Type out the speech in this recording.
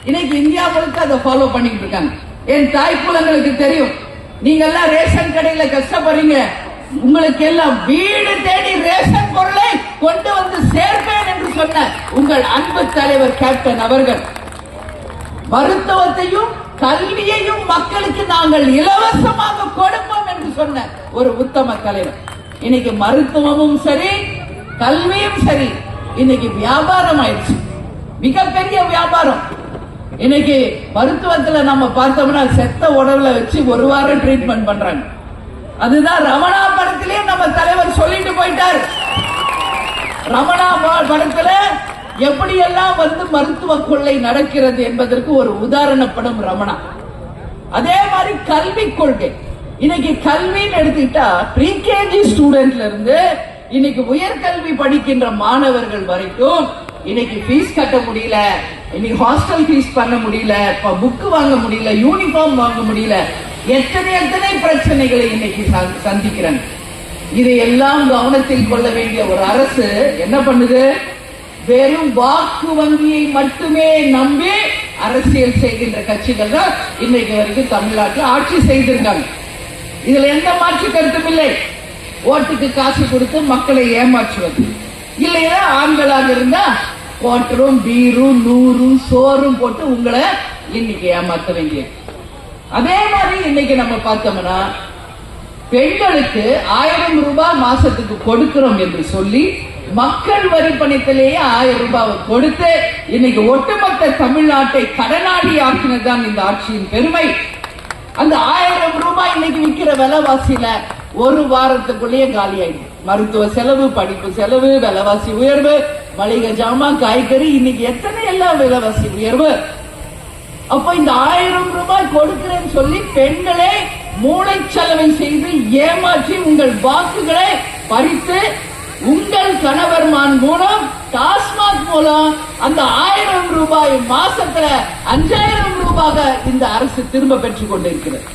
இன்னைக்கு இந்தியா முழுக்க அதை ஃபாலோ பண்ணிட்டு இருக்காங்க. என் தாய்க்குலங்களுக்கு தெரியும், நீங்க எல்லாம் ரேஷன் கடையில கஷ்டப்படுறீங்க, உங்களுக்கு எல்லாம் வீடு தேடி ரேஷன் பொருளை கொண்டு வந்து சேர்ப்பேன் என்று சொன்ன உங்கள் அன்பு தலைவர் கேப்டன் அவர்கள் மருத்துவத்தையும் கல்வியையும் மக்களுக்கு நாங்கள் இலவசமாக கொடுப்போம் என்று சொன்ன ஒரு உத்தம தலைவர். இன்னைக்கு மருத்துவமும் சரி, கல்வியும் சரி, இன்னைக்கு வியாபாரம் ஆயிடுச்சு, மிகப்பெரிய வியாபாரம். இன்னைக்கு மருத்துவத்துல நம்ம பார்த்தோம்னா செத்த உடவுல வச்சு ஒரு வாரம் ட்ரீட்மெண்ட் பண்றாங்க. அதுதான் ரமணா படத்திலே நம்ம தலைவர் சொல்லிட்டு போயிட்டார். ரமணா படத்துல எப்படியெல்லாம் மருத்துவ கொள்ளை நடக்கிறது என்பதற்கு ஒரு உதாரண படம் ரமணா. அதே மாதிரி கல்வி கொள்கை, இன்னைக்கு கல்வின்னு எடுத்துக்கிட்டா ப்ரீகேஜி ஸ்டூடெண்ட்ல இருந்து இன்னைக்கு உயர்கல்வி படிக்கின்ற மாணவர்கள் வரைக்கும் இன்னைக்கு ஃபீஸ் கட்ட முடியல, இன்னைக்கு ஹாஸ்டல் ஃபீஸ் பண்ண முடியல, புக் வாங்க முடியல, யூனிஃபார்ம் வாங்க முடியல, எத்தனை பிரச்சனைகளை இன்னைக்கு சந்திக்கிறாங்க. இதையெல்லாம் கவனத்தில் கொள்ள வேண்டிய ஒரு அரசு என்ன பண்ணுது? வெறும் வாக்கு வங்கியை மட்டுமே நம்பி அரசியல் செய்கின்ற கட்சிகள் தான் இன்னைக்கு வரைக்கும் தமிழ்நாட்டில் ஆட்சி செய்திருக்காங்க. இதுல எந்த மாற்று கருத்தும் இல்லை. ஓட்டுக்கு காசு கொடுத்து மக்களை ஏமாற்றுவது, இல்லையா ஆண்களாக இருந்தா குவாட்டரும் பீரும் 100 சோறும் போட்டு உங்களை இன்னைக்கு ஏமாற்ற வேண்டிய. அதே மாதிரி இன்னைக்கு நம்ம பார்த்தோம்னா பெண்களுக்கு 1000 ரூபாய் மாசத்துக்கு கொடுக்கிறோம் என்று சொல்லி மக்கள் வரி பணத்திலேயே 1000 ரூபாய் கொடுத்து இன்னைக்கு ஒட்டுமொத்த தமிழ்நாட்டை கடனாடி ஆக்கினதுதான் இந்த ஆட்சியின் பெருமை. அந்த 1000 ரூபாய் இன்னைக்கு விற்கிற விலைவாசியில ஒரு வாரத்துக்குள்ளேயே காலி ஆயிடுது. மருத்துவ செலவு, படிப்பு செலவு, விலைவாசி உயர்வு, மளிகை ஜாமான், காய்கறி, இன்னைக்கு எத்தனை எல்லாம் விலைவாசி உயர்வு. அப்ப இந்த 1000 ரூபாய் கொடுக்கிறேன்னு சொல்லி பெண்களே மூளைச்சலவை செய்து ஏமாற்றி உங்கள் வாக்குகளை பறித்து உங்கள் கணவர்மான் மூலம் டாஸ்மாக் மூலம் அந்த 1000 ரூபாய் மாசத்துல 5000 ரூபாய் இந்த அரசு திரும்ப பெற்றுக் கொண்டிருக்கிறது.